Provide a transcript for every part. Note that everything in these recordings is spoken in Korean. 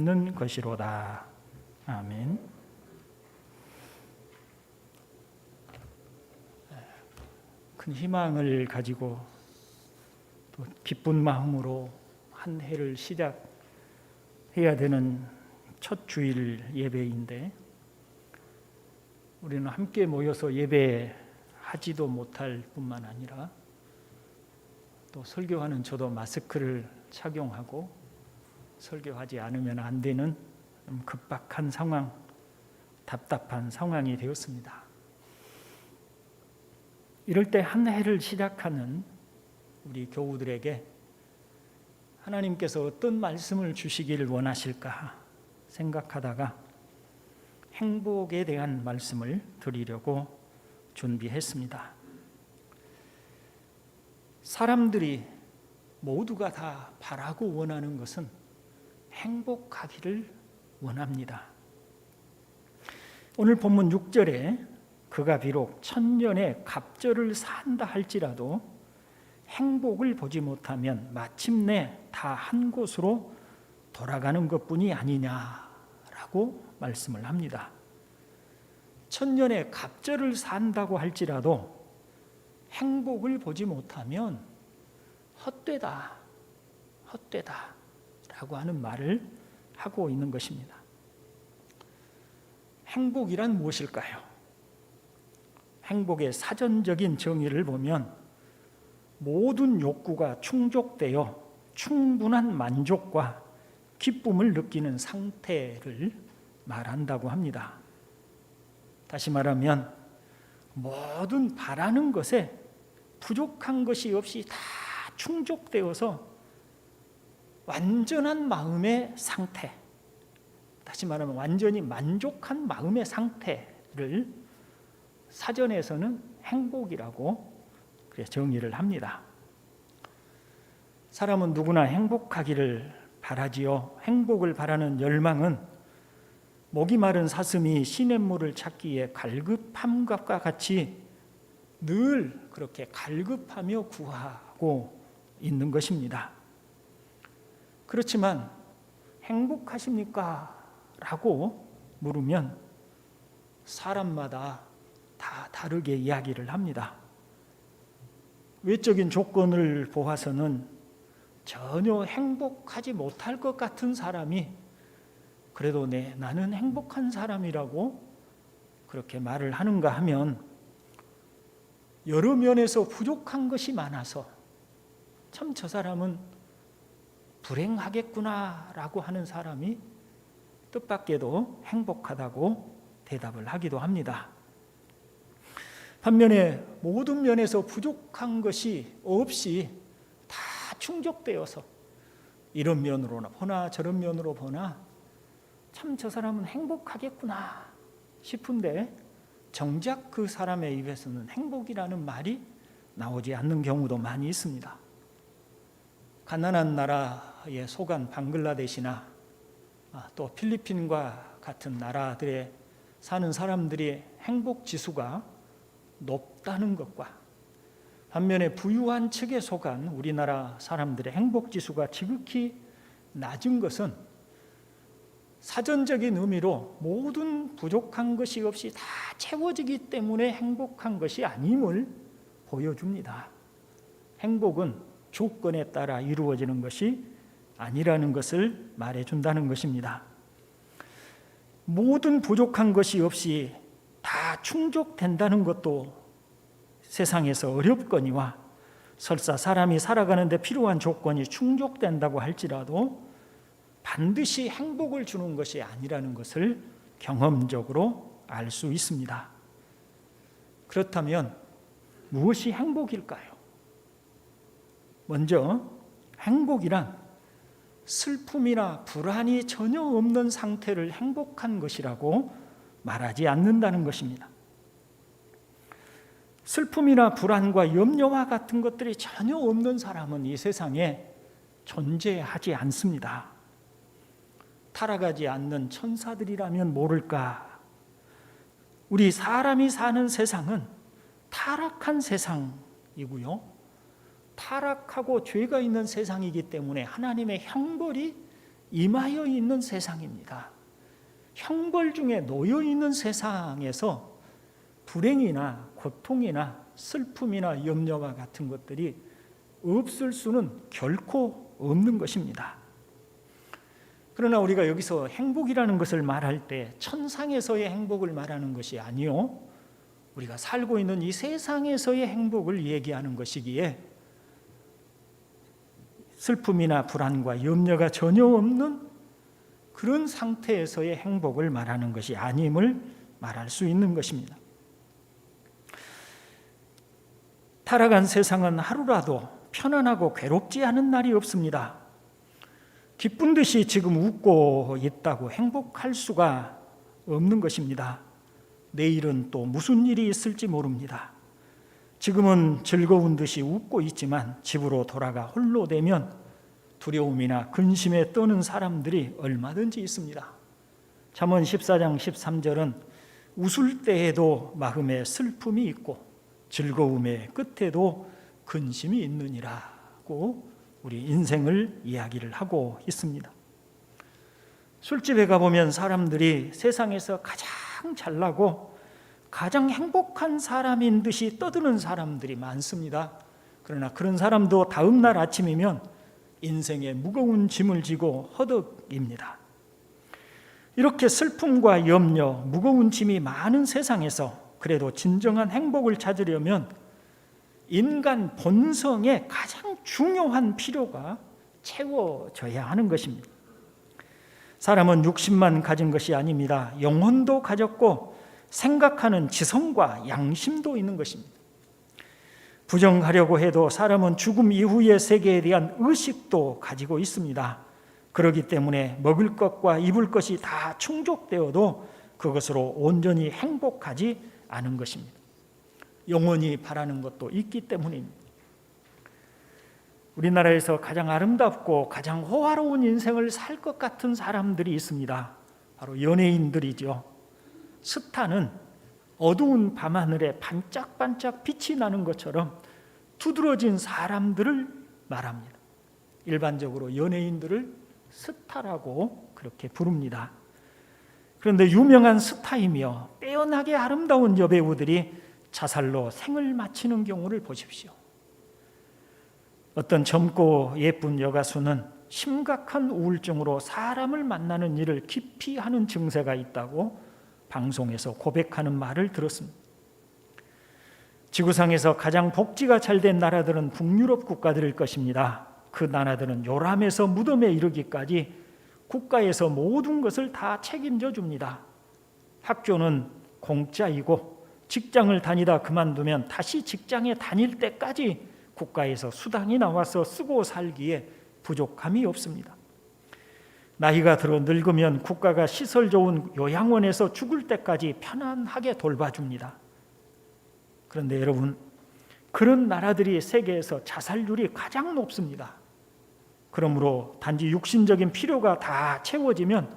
없는 것이로다. 아멘. 큰 희망을 가지고 또 기쁜 마음으로 한 해를 시작해야 되는 첫 주일 예배인데, 우리는 함께 모여서 예배하지도 못할 뿐만 아니라 또 설교하는 저도 마스크를 착용하고 설교하지 않으면 안 되는 급박한 상황, 답답한 상황이 되었습니다. 이럴 때 한 해를 시작하는 우리 교우들에게 하나님께서 어떤 말씀을 주시기를 원하실까 생각하다가 행복에 대한 말씀을 드리려고 준비했습니다. 사람들이 모두가 다 바라고 원하는 것은 행복하기를 원합니다. 오늘 본문 6절에 그가 비록 천년의 갑절을 산다 할지라도 행복을 보지 못하면 마침내 다 한 곳으로 돌아가는 것뿐이 아니냐라고 말씀을 합니다. 천년의 갑절을 산다고 할지라도 행복을 보지 못하면 헛되다 라고 하는 말을 하고 있는 것입니다. 행복이란 무엇일까요? 행복의 사전적인 정의를 보면 모든 욕구가 충족되어 충분한 만족과 기쁨을 느끼는 상태를 말한다고 합니다. 다시 말하면 모든 바라는 것에 부족한 것이 없이 다 충족되어서 완전한 마음의 상태, 다시 말하면 완전히 만족한 마음의 상태를 사전에서는 행복이라고 정의를 합니다. 사람은 누구나 행복하기를 바라지요. 행복을 바라는 열망은 목이 마른 사슴이 시냇물을 찾기에 갈급함과 같이 늘 그렇게 갈급하며 구하고 있는 것입니다. 그렇지만 행복하십니까? 라고 물으면 사람마다 다 다르게 이야기를 합니다. 외적인 조건을 보아서는 전혀 행복하지 못할 것 같은 사람이 그래도 나는 행복한 사람이라고 그렇게 말을 하는가 하면 여러 면에서 부족한 것이 많아서 참 저 사람은 불행하겠구나라고 하는 사람이 뜻밖에도 행복하다고 대답을 하기도 합니다. 반면에 모든 면에서 부족한 것이 없이 다 충족되어서 이런 면으로나 보나 저런 면으로 보나 참 저 사람은 행복하겠구나 싶은데 정작 그 사람의 입에서는 행복이라는 말이 나오지 않는 경우도 많이 있습니다. 가난한 나라에 속한 방글라데시나 또 필리핀과 같은 나라들에 사는 사람들이 행복 지수가 높다는 것과 반면에 부유한 측에 속한 우리나라 사람들의 행복 지수가 지극히 낮은 것은 사전적인 의미로 모든 부족한 것이 없이 다 채워지기 때문에 행복한 것이 아님을 보여줍니다. 행복은 조건에 따라 이루어지는 것이 아니라는 것을 말해준다는 것입니다. 모든 부족한 것이 없이 다 충족된다는 것도 세상에서 어렵거니와 설사 사람이 살아가는데 필요한 조건이 충족된다고 할지라도 반드시 행복을 주는 것이 아니라는 것을 경험적으로 알 수 있습니다. 그렇다면 무엇이 행복일까요? 먼저 행복이란 슬픔이나 불안이 전혀 없는 상태를 행복한 것이라고 말하지 않는다는 것입니다. 슬픔이나 불안과 염려와 같은 것들이 전혀 없는 사람은 이 세상에 존재하지 않습니다. 타락하지 않는 천사들이라면 모를까? 우리 사람이 사는 세상은 타락한 세상이고요. 타락하고 죄가 있는 세상이기 때문에 하나님의 형벌이 임하여 있는 세상입니다. 형벌 중에 놓여 있는 세상에서 불행이나 고통이나 슬픔이나 염려와 같은 것들이 없을 수는 결코 없는 것입니다. 그러나 우리가 여기서 행복이라는 것을 말할 때 천상에서의 행복을 말하는 것이 아니요, 우리가 살고 있는 이 세상에서의 행복을 얘기하는 것이기에 슬픔이나 불안과 염려가 전혀 없는 그런 상태에서의 행복을 말하는 것이 아님을 말할 수 있는 것입니다. 타락한 세상은 하루라도 편안하고 괴롭지 않은 날이 없습니다. 기쁜 듯이 지금 웃고 있다고 행복할 수가 없는 것입니다. 내일은 또 무슨 일이 있을지 모릅니다. 지금은 즐거운 듯이 웃고 있지만 집으로 돌아가 홀로 되면 두려움이나 근심에 떠는 사람들이 얼마든지 있습니다. 잠언 14장 13절은 웃을 때에도 마음에 슬픔이 있고 즐거움의 끝에도 근심이 있느니라고 우리 인생을 이야기를 하고 있습니다. 술집에 가보면 사람들이 세상에서 가장 잘나고 가장 행복한 사람인 듯이 떠드는 사람들이 많습니다. 그러나 그런 사람도 다음 날 아침이면 인생에 무거운 짐을 지고 허덕입니다. 이렇게 슬픔과 염려, 무거운 짐이 많은 세상에서 그래도 진정한 행복을 찾으려면 인간 본성의 가장 중요한 필요가 채워져야 하는 것입니다. 사람은 육신만 가진 것이 아닙니다. 영혼도 가졌고 생각하는 지성과 양심도 있는 것입니다. 부정하려고 해도 사람은 죽음 이후의 세계에 대한 의식도 가지고 있습니다. 그렇기 때문에 먹을 것과 입을 것이 다 충족되어도 그것으로 온전히 행복하지 않은 것입니다. 영원히 바라는 것도 있기 때문입니다. 우리나라에서 가장 아름답고 가장 호화로운 인생을 살 것 같은 사람들이 있습니다. 바로 연예인들이죠. 스타는 어두운 밤하늘에 반짝반짝 빛이 나는 것처럼 두드러진 사람들을 말합니다. 일반적으로 연예인들을 스타라고 그렇게 부릅니다. 그런데 유명한 스타이며 빼어나게 아름다운 여배우들이 자살로 생을 마치는 경우를 보십시오. 어떤 젊고 예쁜 여가수는 심각한 우울증으로 사람을 만나는 일을 기피하는 증세가 있다고 방송에서 고백하는 말을 들었습니다. 지구상에서 가장 복지가 잘된 나라들은 북유럽 국가들일 것입니다. 그 나라들은 요람에서 무덤에 이르기까지 국가에서 모든 것을 다 책임져 줍니다. 학교는 공짜이고 직장을 다니다 그만두면 다시 직장에 다닐 때까지 국가에서 수당이 나와서 쓰고 살기에 부족함이 없습니다. 나이가 들어 늙으면 국가가 시설 좋은 요양원에서 죽을 때까지 편안하게 돌봐줍니다. 그런데 여러분, 그런 나라들이 세계에서 자살률이 가장 높습니다. 그러므로 단지 육신적인 필요가 다 채워지면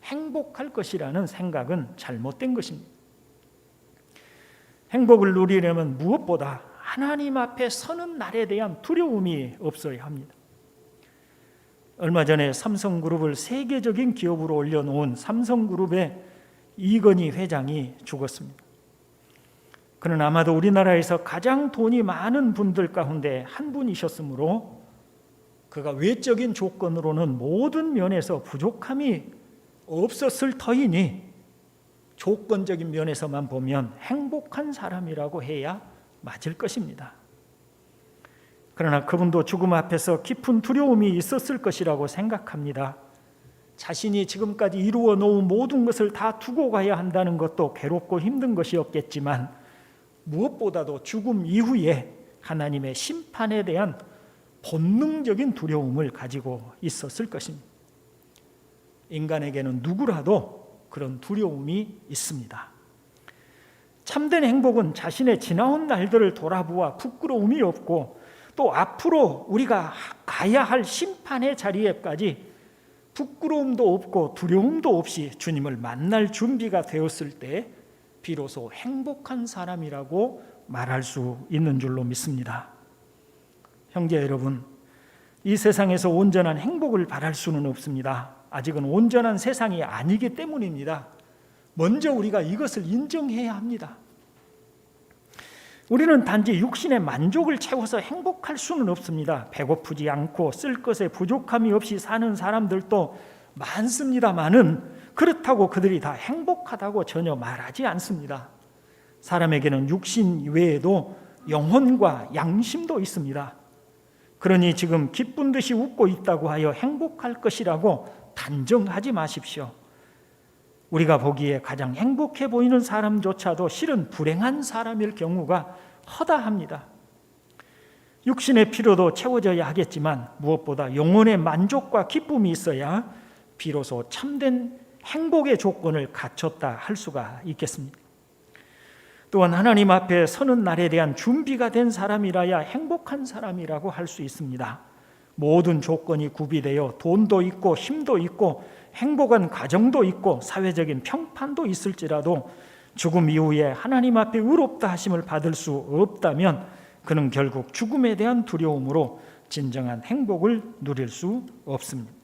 행복할 것이라는 생각은 잘못된 것입니다. 행복을 누리려면 무엇보다 하나님 앞에 서는 날에 대한 두려움이 없어야 합니다. 얼마 전에 삼성그룹을 세계적인 기업으로 올려놓은 삼성그룹의 이건희 회장이 죽었습니다. 그는 아마도 우리나라에서 가장 돈이 많은 분들 가운데 한 분이셨으므로 그가 외적인 조건으로는 모든 면에서 부족함이 없었을 터이니 조건적인 면에서만 보면 행복한 사람이라고 해야 맞을 것입니다. 그러나 그분도 죽음 앞에서 깊은 두려움이 있었을 것이라고 생각합니다. 자신이 지금까지 이루어 놓은 모든 것을 다 두고 가야 한다는 것도 괴롭고 힘든 것이었겠지만 무엇보다도 죽음 이후에 하나님의 심판에 대한 본능적인 두려움을 가지고 있었을 것입니다. 인간에게는 누구라도 그런 두려움이 있습니다. 참된 행복은 자신의 지나온 날들을 돌아보아 부끄러움이 없고 또 앞으로 우리가 가야 할 심판의 자리에까지 부끄러움도 없고 두려움도 없이 주님을 만날 준비가 되었을 때 비로소 행복한 사람이라고 말할 수 있는 줄로 믿습니다. 형제 여러분, 이 세상에서 온전한 행복을 바랄 수는 없습니다. 아직은 온전한 세상이 아니기 때문입니다. 먼저 우리가 이것을 인정해야 합니다. 우리는 단지 육신의 만족을 채워서 행복할 수는 없습니다. 배고프지 않고 쓸 것에 부족함이 없이 사는 사람들도 많습니다만은 그렇다고 그들이 다 행복하다고 전혀 말하지 않습니다. 사람에게는 육신 외에도 영혼과 양심도 있습니다. 그러니 지금 기쁜 듯이 웃고 있다고 하여 행복할 것이라고 단정하지 마십시오. 우리가 보기에 가장 행복해 보이는 사람조차도 실은 불행한 사람일 경우가 허다합니다. 육신의 필요도 채워져야 하겠지만 무엇보다 영혼의 만족과 기쁨이 있어야 비로소 참된 행복의 조건을 갖췄다 할 수가 있겠습니다. 또한 하나님 앞에 서는 날에 대한 준비가 된 사람이라야 행복한 사람이라고 할 수 있습니다. 모든 조건이 구비되어 돈도 있고 힘도 있고 행복한 가정도 있고 사회적인 평판도 있을지라도 죽음 이후에 하나님 앞에 의롭다 하심을 받을 수 없다면 그는 결국 죽음에 대한 두려움으로 진정한 행복을 누릴 수 없습니다.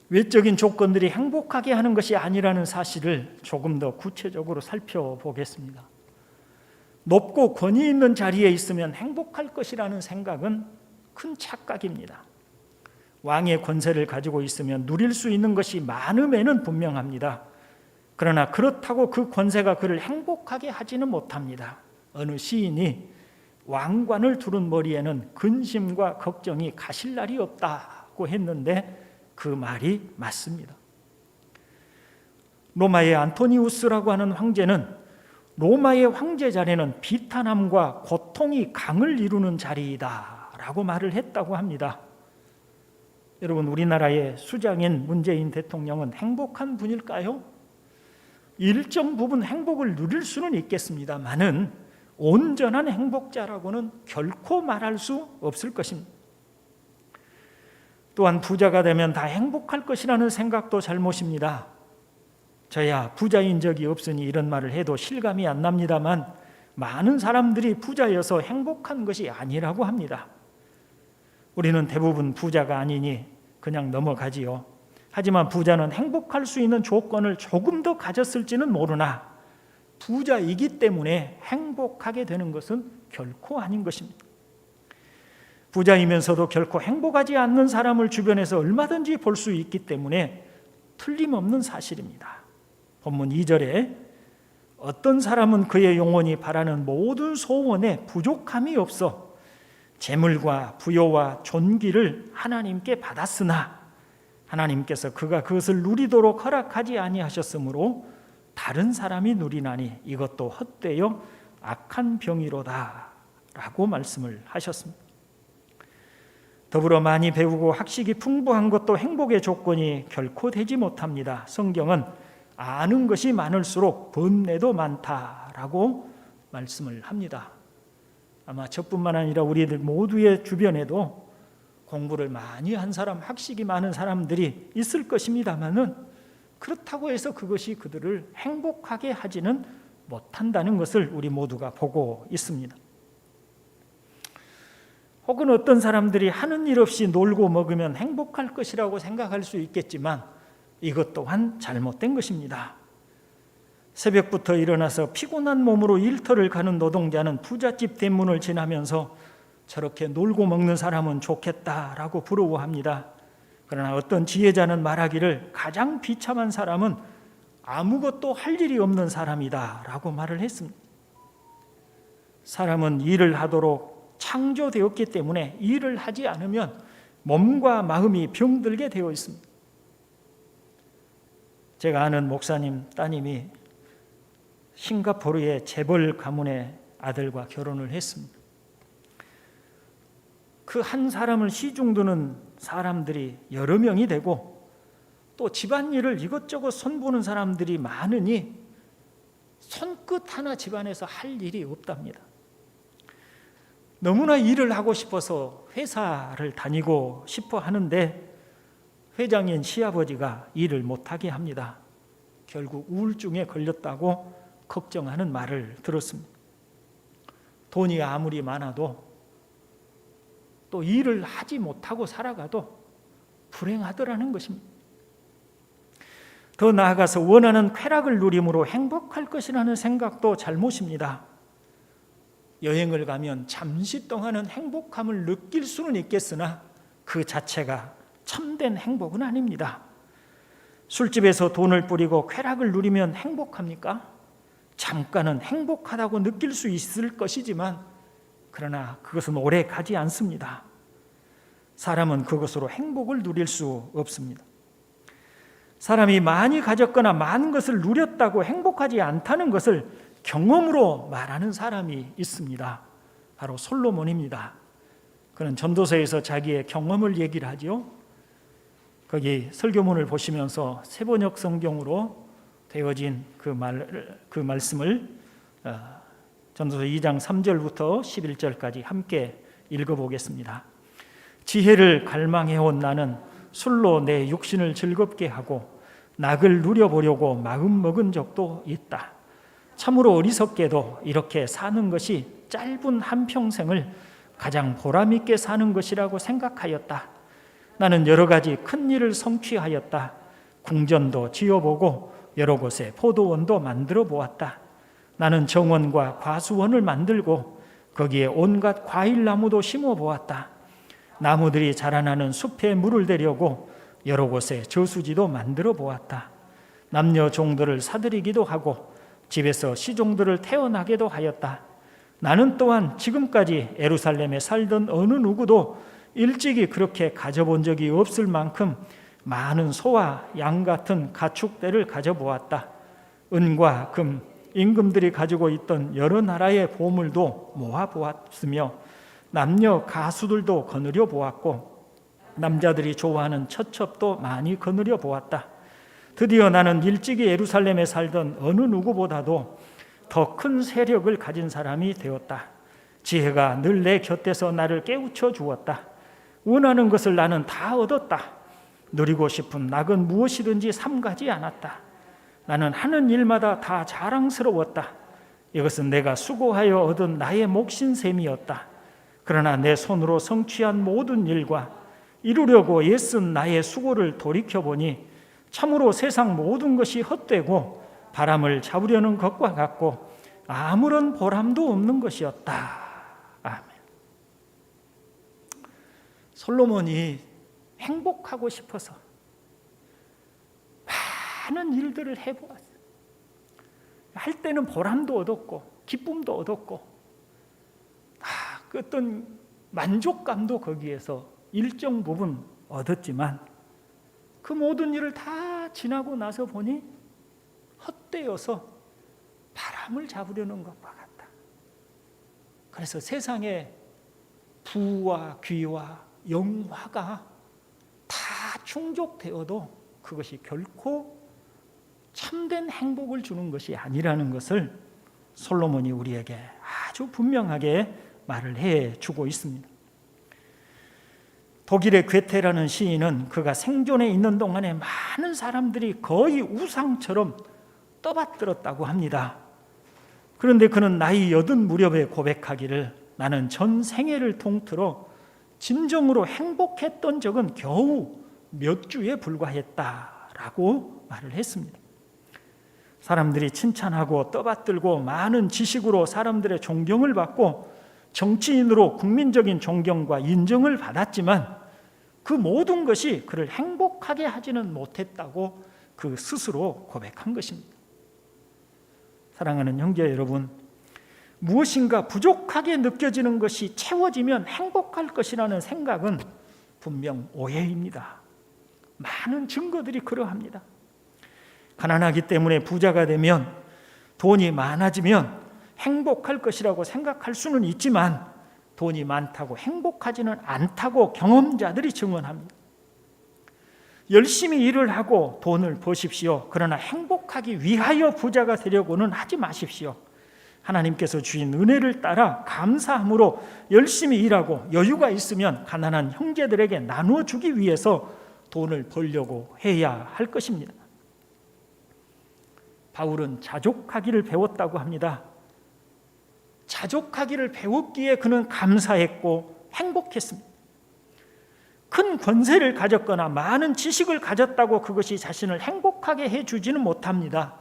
외적인 조건들이 행복하게 하는 것이 아니라는 사실을 조금 더 구체적으로 살펴보겠습니다. 높고 권위 있는 자리에 있으면 행복할 것이라는 생각은 큰 착각입니다. 왕의 권세를 가지고 있으면 누릴 수 있는 것이 많음에는 분명합니다. 그러나 그렇다고 그 권세가 그를 행복하게 하지는 못합니다. 어느 시인이 왕관을 두른 머리에는 근심과 걱정이 가실 날이 없다고 했는데 그 말이 맞습니다. 로마의 안토니우스라고 하는 황제는 로마의 황제 자리는 비탄함과 고통이 강을 이루는 자리이다 라고 말을 했다고 합니다. 여러분, 우리나라의 수장인 문재인 대통령은 행복한 분일까요? 일정 부분 행복을 누릴 수는 있겠습니다만은 온전한 행복자라고는 결코 말할 수 없을 것입니다. 또한 부자가 되면 다 행복할 것이라는 생각도 잘못입니다. 저야 부자인 적이 없으니 이런 말을 해도 실감이 안 납니다만 많은 사람들이 부자여서 행복한 것이 아니라고 합니다. 우리는 대부분 부자가 아니니 그냥 넘어가지요. 하지만 부자는 행복할 수 있는 조건을 조금 더 가졌을지는 모르나 부자이기 때문에 행복하게 되는 것은 결코 아닌 것입니다. 부자이면서도 결코 행복하지 않는 사람을 주변에서 얼마든지 볼 수 있기 때문에 틀림없는 사실입니다. 본문 2절에 어떤 사람은 그의 영혼이 바라는 모든 소원에 부족함이 없어 재물과 부요와 존귀를 하나님께 받았으나 하나님께서 그가 그것을 누리도록 허락하지 아니하셨으므로 다른 사람이 누리나니 이것도 헛되어 악한 병이로다 라고 말씀을 하셨습니다. 더불어 많이 배우고 학식이 풍부한 것도 행복의 조건이 결코 되지 못합니다. 성경은 아는 것이 많을수록 번뇌도 많다라고 말씀을 합니다. 아마 저뿐만 아니라 우리들 모두의 주변에도 공부를 많이 한 사람, 학식이 많은 사람들이 있을 것입니다만은 그렇다고 해서 그것이 그들을 행복하게 하지는 못한다는 것을 우리 모두가 보고 있습니다. 혹은 어떤 사람들이 하는 일 없이 놀고 먹으면 행복할 것이라고 생각할 수 있겠지만 이것 또한 잘못된 것입니다. 새벽부터 일어나서 피곤한 몸으로 일터를 가는 노동자는 부잣집 대문을 지나면서 저렇게 놀고 먹는 사람은 좋겠다라고 부러워합니다. 그러나 어떤 지혜자는 말하기를 가장 비참한 사람은 아무것도 할 일이 없는 사람이다 라고 말을 했습니다. 사람은 일을 하도록 창조되었기 때문에 일을 하지 않으면 몸과 마음이 병들게 되어 있습니다. 제가 아는 목사님 따님이 싱가포르의 재벌 가문의 아들과 결혼을 했습니다. 그 한 사람을 시중드는 사람들이 여러 명이 되고 또 집안일을 이것저것 손보는 사람들이 많으니 손끝 하나 집안에서 할 일이 없답니다. 너무나 일을 하고 싶어서 회사를 다니고 싶어 하는데 회장인 시아버지가 일을 못하게 합니다. 결국 우울증에 걸렸다고 걱정하는 말을 들었습니다. 돈이 아무리 많아도 또 일을 하지 못하고 살아가도 불행하더라는 것입니다. 더 나아가서 원하는 쾌락을 누림으로 행복할 것이라는 생각도 잘못입니다. 여행을 가면 잠시 동안은 행복함을 느낄 수는 있겠으나 그 자체가 참된 행복은 아닙니다. 술집에서 돈을 뿌리고 쾌락을 누리면 행복합니까? 잠깐은 행복하다고 느낄 수 있을 것이지만 그러나 그것은 오래 가지 않습니다. 사람은 그것으로 행복을 누릴 수 없습니다. 사람이 많이 가졌거나 많은 것을 누렸다고 행복하지 않다는 것을 경험으로 말하는 사람이 있습니다. 바로 솔로몬입니다. 그는 전도서에서 자기의 경험을 얘기를 하죠. 거기 설교문을 보시면서 세번역 성경으로 되어진 그 말씀을 전도서 2장 3절부터 11절까지 함께 읽어보겠습니다. 지혜를 갈망해온 나는 술로 내 육신을 즐겁게 하고 낙을 누려보려고 마음먹은 적도 있다. 참으로 어리석게도 이렇게 사는 것이 짧은 한평생을 가장 보람있게 사는 것이라고 생각하였다. 나는 여러 가지 큰 일을 성취하였다. 궁전도 지어보고 여러 곳에 포도원도 만들어 보았다. 나는 정원과 과수원을 만들고 거기에 온갖 과일나무도 심어 보았다. 나무들이 자라나는 숲에 물을 대려고 여러 곳에 저수지도 만들어 보았다. 남녀 종들을 사들이기도 하고 집에서 시종들을 태어나게도 하였다. 나는 또한 지금까지 예루살렘에 살던 어느 누구도 일찍이 그렇게 가져본 적이 없을 만큼 많은 소와 양 같은 가축대를 가져보았다. 은과 금, 임금들이 가지고 있던 여러 나라의 보물도 모아보았으며 남녀 가수들도 거느려 보았고 남자들이 좋아하는 처첩도 많이 거느려 보았다. 드디어 나는 일찍이 예루살렘에 살던 어느 누구보다도 더 큰 세력을 가진 사람이 되었다. 지혜가 늘 내 곁에서 나를 깨우쳐 주었다. 원하는 것을 나는 다 얻었다. 누리고 싶은 낙은 무엇이든지 삼가지 않았다. 나는 하는 일마다 다 자랑스러웠다. 이것은 내가 수고하여 얻은 나의 몫인 셈이었다. 그러나 내 손으로 성취한 모든 일과 이루려고 애쓴 나의 수고를 돌이켜보니 참으로 세상 모든 것이 헛되고 바람을 잡으려는 것과 같고 아무런 보람도 없는 것이었다. 아멘. 솔로몬이 행복하고 싶어서 많은 일들을 해보았어요. 할 때는 보람도 얻었고 기쁨도 얻었고 어떤 만족감도 거기에서 일정 부분 얻었지만 그 모든 일을 다 지나고 나서 보니 헛되어서 바람을 잡으려는 것과 같다. 그래서 세상에 부와 귀와 영화가 다 충족되어도 그것이 결코 참된 행복을 주는 것이 아니라는 것을 솔로몬이 우리에게 아주 분명하게 말을 해주고 있습니다. 독일의 괴테라는 시인은 그가 생존해 있는 동안에 많은 사람들이 거의 우상처럼 떠받들었다고 합니다. 그런데 그는 나이 80 무렵에 고백하기를 나는 전 생애를 통틀어 진정으로 행복했던 적은 겨우 몇 주에 불과했다라고 말을 했습니다. 사람들이 칭찬하고 떠받들고 많은 지식으로 사람들의 존경을 받고 정치인으로 국민적인 존경과 인정을 받았지만 그 모든 것이 그를 행복하게 하지는 못했다고 그 스스로 고백한 것입니다. 사랑하는 형제 여러분, 무엇인가 부족하게 느껴지는 것이 채워지면 행복할 것이라는 생각은 분명 오해입니다. 많은 증거들이 그러합니다. 가난하기 때문에 부자가 되면 돈이 많아지면 행복할 것이라고 생각할 수는 있지만 돈이 많다고 행복하지는 않다고 경험자들이 증언합니다. 열심히 일을 하고 돈을 버십시오. 그러나 행복하기 위하여 부자가 되려고는 하지 마십시오. 하나님께서 주신 은혜를 따라 감사함으로 열심히 일하고 여유가 있으면 가난한 형제들에게 나누어 주기 위해서 돈을 벌려고 해야 할 것입니다. 바울은 자족하기를 배웠다고 합니다. 자족하기를 배웠기에 그는 감사했고 행복했습니다. 큰 권세를 가졌거나 많은 지식을 가졌다고 그것이 자신을 행복하게 해주지는 못합니다.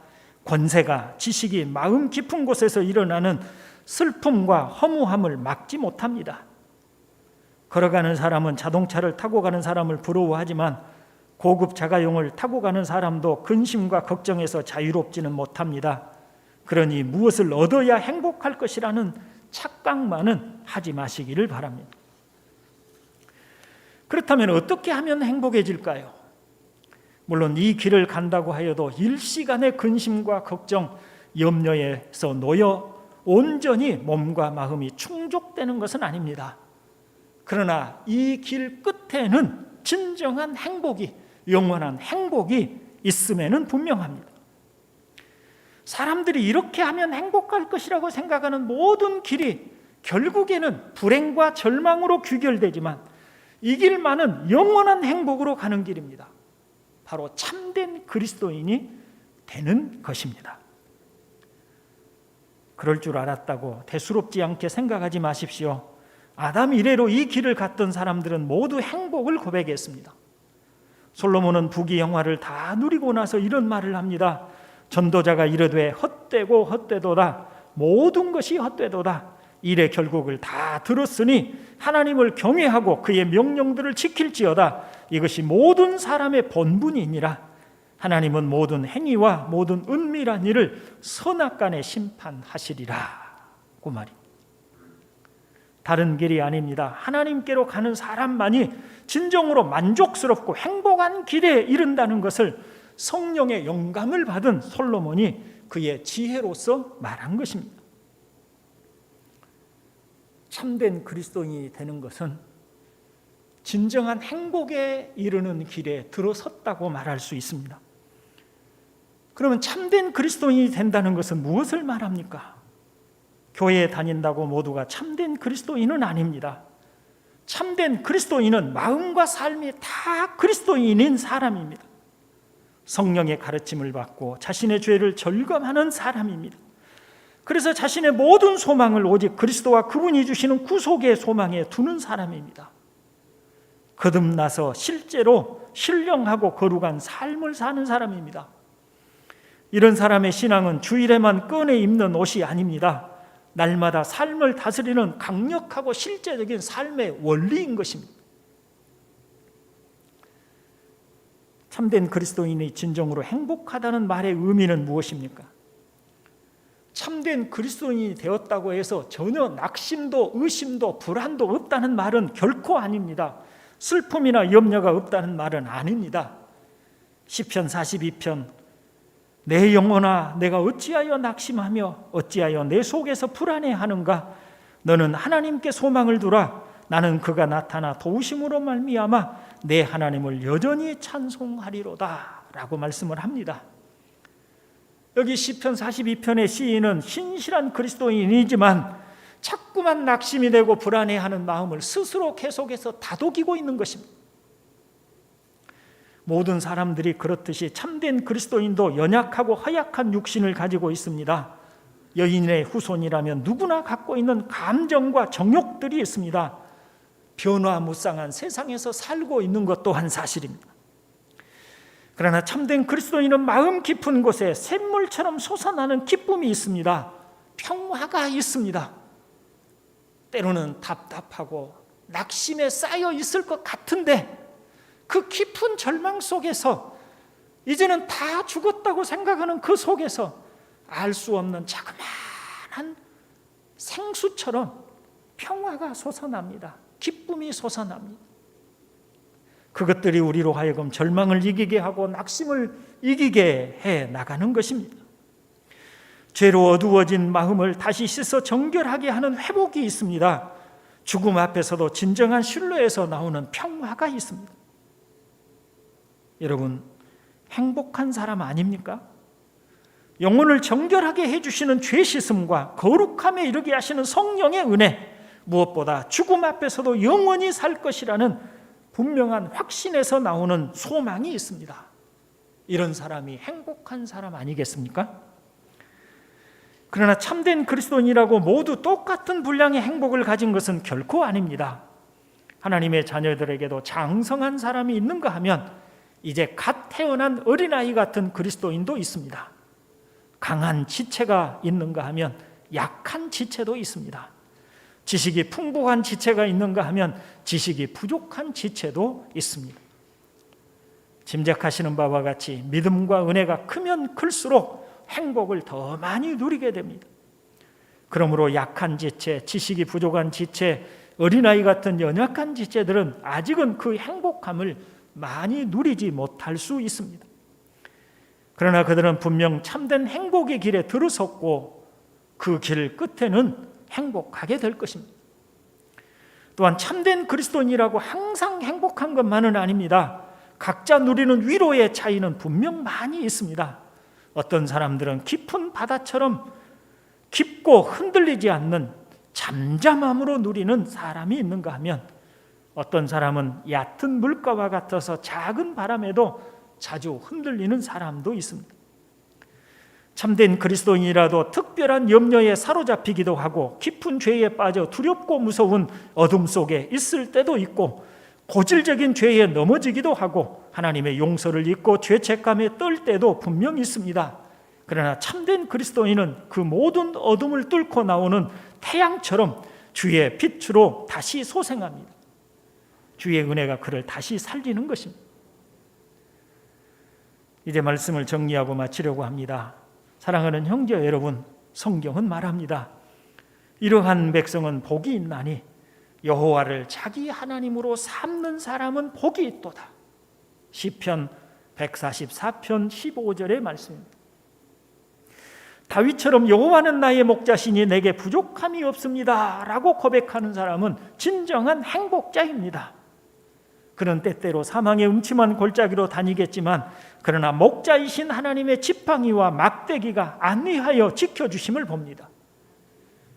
권세가, 지식이 마음 깊은 곳에서 일어나는 슬픔과 허무함을 막지 못합니다. 걸어가는 사람은 자동차를 타고 가는 사람을 부러워하지만 고급 자가용을 타고 가는 사람도 근심과 걱정에서 자유롭지는 못합니다. 그러니 무엇을 얻어야 행복할 것이라는 착각만은 하지 마시기를 바랍니다. 그렇다면 어떻게 하면 행복해질까요? 물론 이 길을 간다고 하여도 일시간의 근심과 걱정, 염려에서 놓여 온전히 몸과 마음이 충족되는 것은 아닙니다. 그러나 이 길 끝에는 진정한 행복이, 영원한 행복이 있음에는 분명합니다. 사람들이 이렇게 하면 행복할 것이라고 생각하는 모든 길이 결국에는 불행과 절망으로 귀결되지만 이 길만은 영원한 행복으로 가는 길입니다. 바로 참된 그리스도인이 되는 것입니다. 그럴 줄 알았다고 대수롭지 않게 생각하지 마십시오. 아담 이래로 이 길을 갔던 사람들은 모두 행복을 고백했습니다. 솔로몬은 부귀영화를 다 누리고 나서 이런 말을 합니다. 전도자가 이르되 헛되고 헛되도다. 모든 것이 헛되도다. 일의 결국을 다 들었으니 하나님을 경외하고 그의 명령들을 지킬지어다. 이것이 모든 사람의 본분이니라. 하나님은 모든 행위와 모든 은밀한 일을 선악간에 심판하시리라. 그 말입니다. 다른 길이 아닙니다. 하나님께로 가는 사람만이 진정으로 만족스럽고 행복한 길에 이른다는 것을 성령의 영감을 받은 솔로몬이 그의 지혜로서 말한 것입니다. 참된 그리스도인이 되는 것은 진정한 행복에 이르는 길에 들어섰다고 말할 수 있습니다. 그러면 참된 그리스도인이 된다는 것은 무엇을 말합니까? 교회에 다닌다고 모두가 참된 그리스도인은 아닙니다. 참된 그리스도인은 마음과 삶이 다 그리스도인인 사람입니다. 성령의 가르침을 받고 자신의 죄를 절감하는 사람입니다. 그래서 자신의 모든 소망을 오직 그리스도와 그분이 주시는 구속의 소망에 두는 사람입니다. 거듭나서 실제로 신령하고 거룩한 삶을 사는 사람입니다. 이런 사람의 신앙은 주일에만 꺼내 입는 옷이 아닙니다. 날마다 삶을 다스리는 강력하고 실제적인 삶의 원리인 것입니다. 참된 그리스도인이 진정으로 행복하다는 말의 의미는 무엇입니까? 참된 그리스도인이 되었다고 해서 전혀 낙심도 의심도 불안도 없다는 말은 결코 아닙니다. 슬픔이나 염려가 없다는 말은 아닙니다. 시편 42편 내 영혼아 내가 어찌하여 낙심하며 어찌하여 내 속에서 불안해하는가? 너는 하나님께 소망을 두라. 나는 그가 나타나 도우심으로 말미암아 내 하나님을 여전히 찬송하리로다 라고 말씀을 합니다. 여기 시편 42편의 시인은 신실한 그리스도인이지만 자꾸만 낙심이 되고 불안해하는 마음을 스스로 계속해서 다독이고 있는 것입니다. 모든 사람들이 그렇듯이 참된 그리스도인도 연약하고 허약한 육신을 가지고 있습니다. 여인의 후손이라면 누구나 갖고 있는 감정과 정욕들이 있습니다. 변화무쌍한 세상에서 살고 있는 것 또한 사실입니다. 그러나 참된 그리스도인은 마음 깊은 곳에 샘물처럼 솟아나는 기쁨이 있습니다. 평화가 있습니다. 때로는 답답하고 낙심에 쌓여 있을 것 같은데 그 깊은 절망 속에서 이제는 다 죽었다고 생각하는 그 속에서 알 수 없는 자그마한 생수처럼 평화가 솟아납니다. 기쁨이 솟아납니다. 그것들이 우리로 하여금 절망을 이기게 하고 낙심을 이기게 해 나가는 것입니다. 죄로 어두워진 마음을 다시 씻어 정결하게 하는 회복이 있습니다. 죽음 앞에서도 진정한 신뢰에서 나오는 평화가 있습니다. 여러분, 행복한 사람 아닙니까? 영혼을 정결하게 해주시는 죄 씻음과 거룩함에 이르게 하시는 성령의 은혜, 무엇보다 죽음 앞에서도 영원히 살 것이라는 분명한 확신에서 나오는 소망이 있습니다. 이런 사람이 행복한 사람 아니겠습니까? 그러나 참된 그리스도인이라고 모두 똑같은 분량의 행복을 가진 것은 결코 아닙니다. 하나님의 자녀들에게도 장성한 사람이 있는가 하면 이제 갓 태어난 어린아이 같은 그리스도인도 있습니다. 강한 지체가 있는가 하면 약한 지체도 있습니다. 지식이 풍부한 지체가 있는가 하면 지식이 부족한 지체도 있습니다. 짐작하시는 바와 같이 믿음과 은혜가 크면 클수록 행복을 더 많이 누리게 됩니다. 그러므로 약한 지체, 지식이 부족한 지체, 어린아이 같은 연약한 지체들은 아직은 그 행복함을 많이 누리지 못할 수 있습니다. 그러나 그들은 분명 참된 행복의 길에 들어섰고 그 길 끝에는 행복하게 될 것입니다. 또한 참된 그리스도인이라고 항상 행복한 것만은 아닙니다. 각자 누리는 위로의 차이는 분명 많이 있습니다. 어떤 사람들은 깊은 바다처럼 깊고 흔들리지 않는 잠잠함으로 누리는 사람이 있는가 하면 어떤 사람은 얕은 물가와 같아서 작은 바람에도 자주 흔들리는 사람도 있습니다. 참된 그리스도인이라도 특별한 염려에 사로잡히기도 하고 깊은 죄에 빠져 두렵고 무서운 어둠 속에 있을 때도 있고 고질적인 죄에 넘어지기도 하고 하나님의 용서를 잊고 죄책감에 떨 때도 분명히 있습니다. 그러나 참된 그리스도인은 그 모든 어둠을 뚫고 나오는 태양처럼 주의 빛으로 다시 소생합니다. 주의 은혜가 그를 다시 살리는 것입니다. 이제 말씀을 정리하고 마치려고 합니다. 사랑하는 형제 여러분, 성경은 말합니다. 이러한 백성은 복이 있나니 여호와를 자기 하나님으로 삼는 사람은 복이 있도다. 시편 144편 15절의 말씀입니다. 다윗처럼 여호와는 나의 목자시니 내게 부족함이 없습니다 라고 고백하는 사람은 진정한 행복자입니다. 그는 때때로 사망의 음침한 골짜기로 다니겠지만 그러나 목자이신 하나님의 지팡이와 막대기가 안위하여 지켜주심을 봅니다.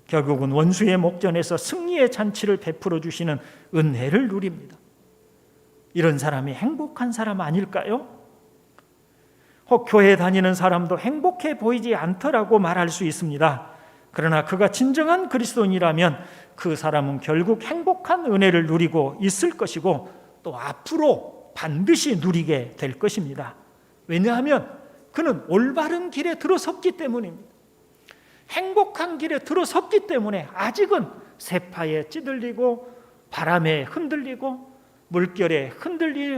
결국은 원수의 목전에서 승리의 잔치를 베풀어 주시는 은혜를 누립니다. 이런 사람이 행복한 사람 아닐까요? 혹 교회 다니는 사람도 행복해 보이지 않더라고 말할 수 있습니다. 그러나 그가 진정한 그리스도인이라면 그 사람은 결국 행복한 은혜를 누리고 있을 것이고 또 앞으로 반드시 누리게 될 것입니다. 왜냐하면 그는 올바른 길에 들어섰기 때문입니다. 행복한 길에 들어섰기 때문에 아직은 세파에 찌들리고 바람에 흔들리고 물결에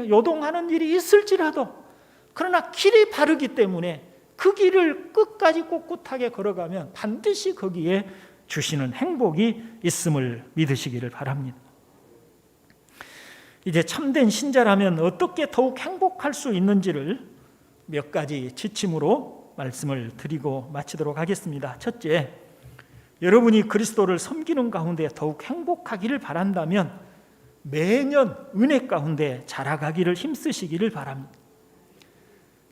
요동하는 일이 있을지라도 그러나 길이 바르기 때문에 그 길을 끝까지 꿋꿋하게 걸어가면 반드시 거기에 주시는 행복이 있음을 믿으시기를 바랍니다. 이제 참된 신자라면 어떻게 더욱 행복할 수 있는지를 몇 가지 지침으로 말씀을 드리고 마치도록 하겠습니다. 첫째, 여러분이 그리스도를 섬기는 가운데 더욱 행복하기를 바란다면 매년 은혜 가운데 자라가기를 힘쓰시기를 바랍니다.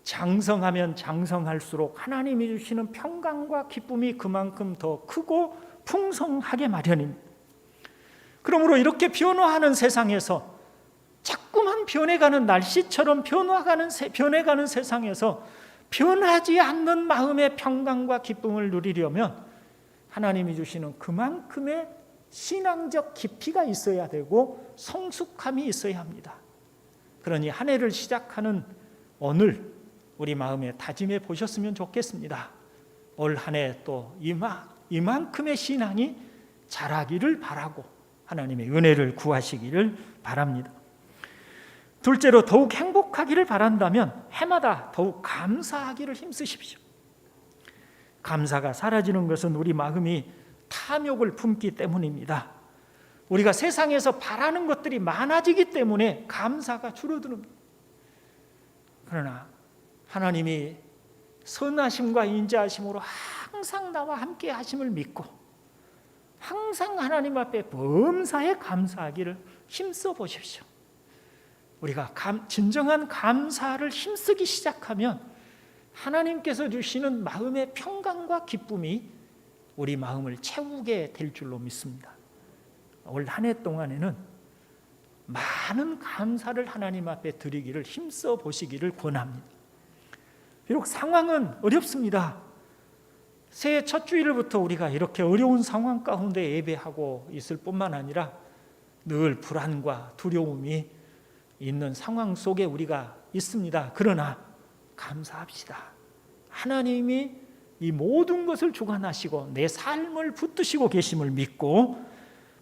장성하면 장성할수록 하나님이 주시는 평강과 기쁨이 그만큼 더 크고 풍성하게 마련입니다. 그러므로 이렇게 변화하는 세상에서 자꾸만 변해가는 날씨처럼 변해가는 세상에서 변하지 않는 마음의 평강과 기쁨을 누리려면 하나님이 주시는 그만큼의 신앙적 깊이가 있어야 되고 성숙함이 있어야 합니다. 그러니 한 해를 시작하는 오늘 우리 마음에 다짐해 보셨으면 좋겠습니다. 올 한 해 또 이만큼의 신앙이 자라기를 바라고 하나님의 은혜를 구하시기를 바랍니다. 둘째로 더욱 행복하기를 바란다면 해마다 더욱 감사하기를 힘쓰십시오. 감사가 사라지는 것은 우리 마음이 탐욕을 품기 때문입니다. 우리가 세상에서 바라는 것들이 많아지기 때문에 감사가 줄어듭니다. 그러나 하나님이 선하심과 인자하심으로 항상 나와 함께 하심을 믿고 항상 하나님 앞에 범사에 감사하기를 힘써 보십시오. 우리가 진정한 감사를 힘쓰기 시작하면 하나님께서 주시는 마음의 평강과 기쁨이 우리 마음을 채우게 될 줄로 믿습니다. 올 한 해 동안에는 많은 감사를 하나님 앞에 드리기를 힘써 보시기를 권합니다. 비록 상황은 어렵습니다. 새해 첫 주일부터 우리가 이렇게 어려운 상황 가운데 예배하고 있을 뿐만 아니라 늘 불안과 두려움이 있는 상황 속에 우리가 있습니다. 그러나 감사합시다. 하나님이 이 모든 것을 주관하시고 내 삶을 붙드시고 계심을 믿고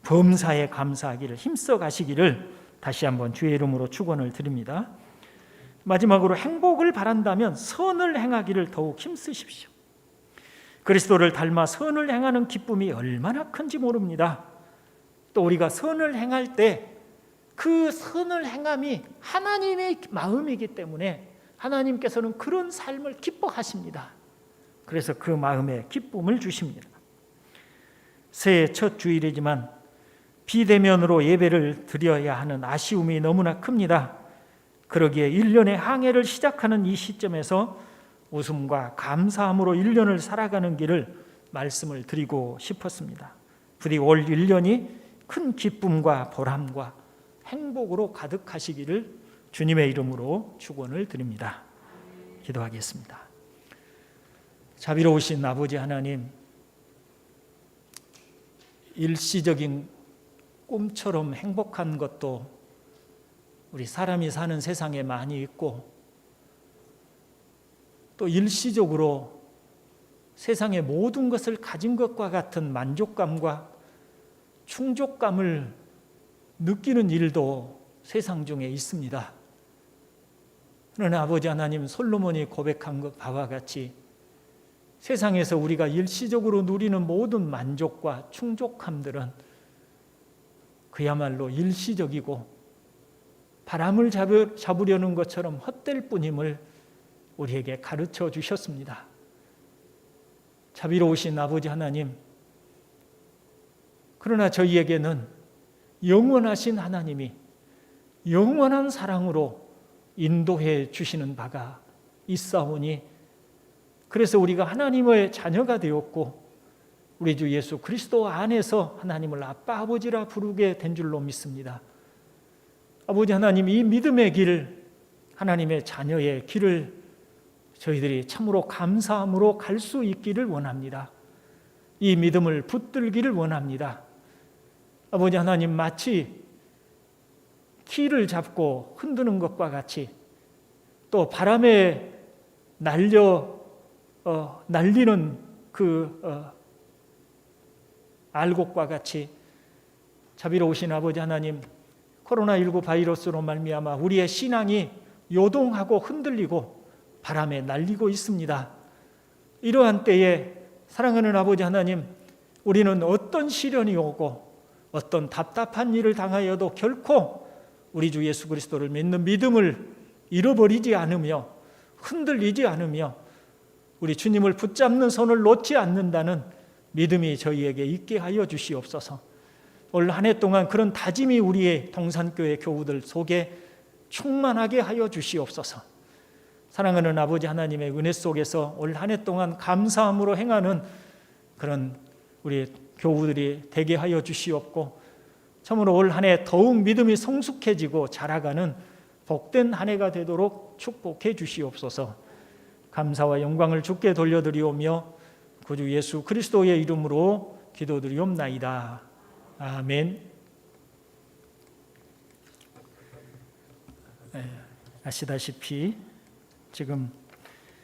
범사에 감사하기를 힘써 가시기를 다시 한번 주의 이름으로 축원을 드립니다. 마지막으로 행복을 바란다면 선을 행하기를 더욱 힘쓰십시오. 그리스도를 닮아 선을 행하는 기쁨이 얼마나 큰지 모릅니다. 또 우리가 선을 행할 때 그 선을 행함이 하나님의 마음이기 때문에 하나님께서는 그런 삶을 기뻐하십니다. 그래서 그 마음에 기쁨을 주십니다. 새해 첫 주일이지만 비대면으로 예배를 드려야 하는 아쉬움이 너무나 큽니다. 그러기에 1년의 항해를 시작하는 이 시점에서 웃음과 감사함으로 1년을 살아가는 길을 말씀을 드리고 싶었습니다. 부디 올 1년이 큰 기쁨과 보람과 행복으로 가득하시기를 주님의 이름으로 축원을 드립니다. 기도하겠습니다. 자비로우신 아버지 하나님, 일시적인 꿈처럼 행복한 것도 우리 사람이 사는 세상에 많이 있고, 또 일시적으로 세상의 모든 것을 가진 것과 같은 만족감과 충족감을 느끼는 일도 세상 중에 있습니다. 그러나 아버지 하나님, 솔로몬이 고백한 것 바와 같이 세상에서 우리가 일시적으로 누리는 모든 만족과 충족함들은 그야말로 일시적이고 바람을 잡으려는 것처럼 헛될 뿐임을 우리에게 가르쳐 주셨습니다. 자비로우신 아버지 하나님, 그러나 저희에게는 영원하신 하나님이 영원한 사랑으로 인도해 주시는 바가 있사오니, 그래서 우리가 하나님의 자녀가 되었고 우리 주 예수 그리스도 안에서 하나님을 아빠 아버지라 부르게 된 줄로 믿습니다. 아버지 하나님, 이 믿음의 길, 하나님의 자녀의 길을 저희들이 참으로 감사함으로 갈 수 있기를 원합니다. 이 믿음을 붙들기를 원합니다. 아버지 하나님, 마치 키를 잡고 흔드는 것과 같이, 또 바람에 날리는 그 알곡과 같이 자비로우신 아버지 하나님, 코로나19 바이러스로 말미암아 우리의 신앙이 요동하고 흔들리고 바람에 날리고 있습니다. 이러한 때에 사랑하는 아버지 하나님, 우리는 어떤 시련이 오고 어떤 답답한 일을 당하여도 결코 우리 주 예수 그리스도를 믿는 믿음을 잃어버리지 않으며 흔들리지 않으며 우리 주님을 붙잡는 손을 놓지 않는다는 믿음이 저희에게 있게 하여 주시옵소서. 올 한 해 동안 그런 다짐이 우리의 동산교회 교우들 속에 충만하게 하여 주시옵소서. 사랑하는 아버지 하나님의 은혜 속에서 올 한 해 동안 감사함으로 행하는 그런 우리 교우들이 되게 하여 주시옵고, 참으로 올 한 해 더욱 믿음이 성숙해지고 자라가는 복된 한 해가 되도록 축복해 주시옵소서. 감사와 영광을 주께 돌려드리오며 구주 예수 그리스도의 이름으로 기도드리옵나이다. 아멘. 아시다시피 지금